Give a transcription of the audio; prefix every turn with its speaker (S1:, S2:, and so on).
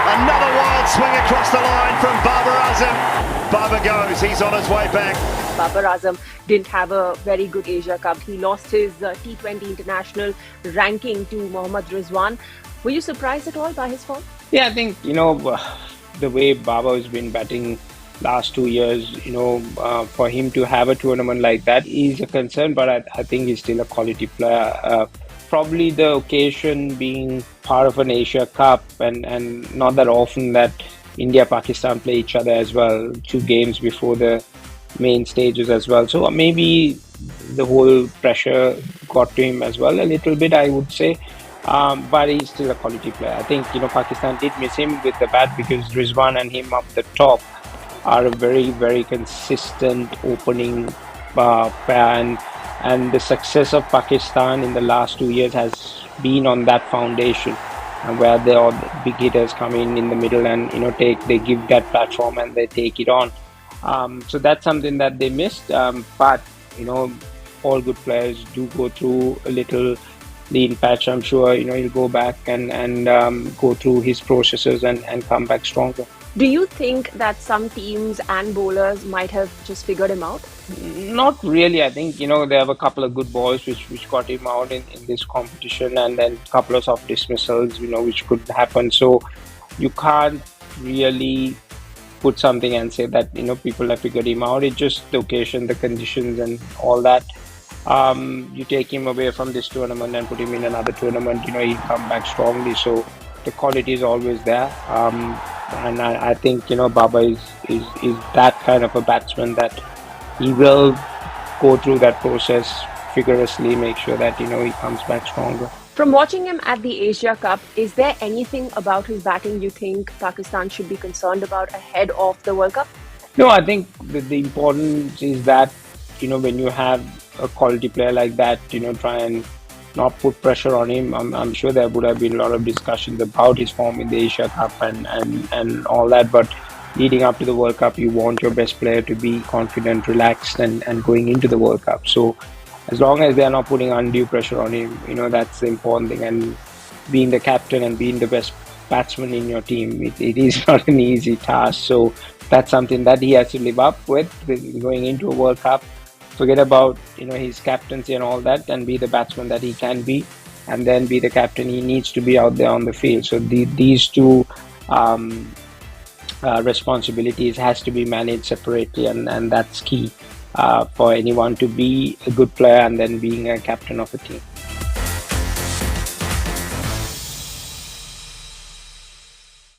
S1: Another wild swing across the line from Babar Azam. Babar goes, he's on his way back.
S2: Babar Azam didn't have a very good Asia Cup. He lost his T20 international ranking to Mohammad Rizwan. Were you surprised at all by his form?
S3: Yeah, I think, the way Babar has been batting last 2 years, for him to have a tournament like that is a concern, but I think he's still a quality player. Probably the occasion being part of an Asia Cup and not that often that India-Pakistan play each other as well, 2 games before the main stages as well. So maybe the whole pressure got to him as well a little bit, I would say. But he's still a quality player. I think, Pakistan did miss him with the bat because Rizwan and him up the top are a very, very consistent opening pair. And the success of Pakistan in the last 2 years has been on that foundation, where all the big hitters come in the middle and they give that platform and they take it on. So that's something that they missed. But all good players do go through a little lean patch. I'm sure he'll go back and go through his processes and come back stronger.
S2: Do you think that some teams and bowlers might have just figured him out?
S3: Not really. I think they have a couple of good balls which got him out in this competition, and then a couple of soft dismissals which could happen. So you can't really put something and say that people have figured him out. It's just the occasion, the conditions, and all that. You take him away from this tournament and put him in another tournament, he'll come back strongly. So the quality is always there. And I think Babar is that kind of a batsman that he will go through that process vigorously, make sure that he comes back stronger.
S2: From watching him at the Asia Cup, is there anything about his batting you think Pakistan should be concerned about ahead of the World Cup?
S3: No, I think the importance is that when you have a quality player like that, try and not put pressure on him. I'm sure there would have been a lot of discussions about his form in the Asia Cup and all that, but leading up to the World Cup, you want your best player to be confident, relaxed, and going into the World Cup. So as long as they are not putting undue pressure on him, that's the important thing. And being the captain and being the best batsman in your team, it is not an easy task. So that's something that he has to live up with going into a World Cup. Forget about his captaincy and all that, and be the batsman that he can be, and then be the captain he needs to be out there on the field. So these two responsibilities has to be managed separately, and that's key for anyone to be a good player and then being a captain of a team.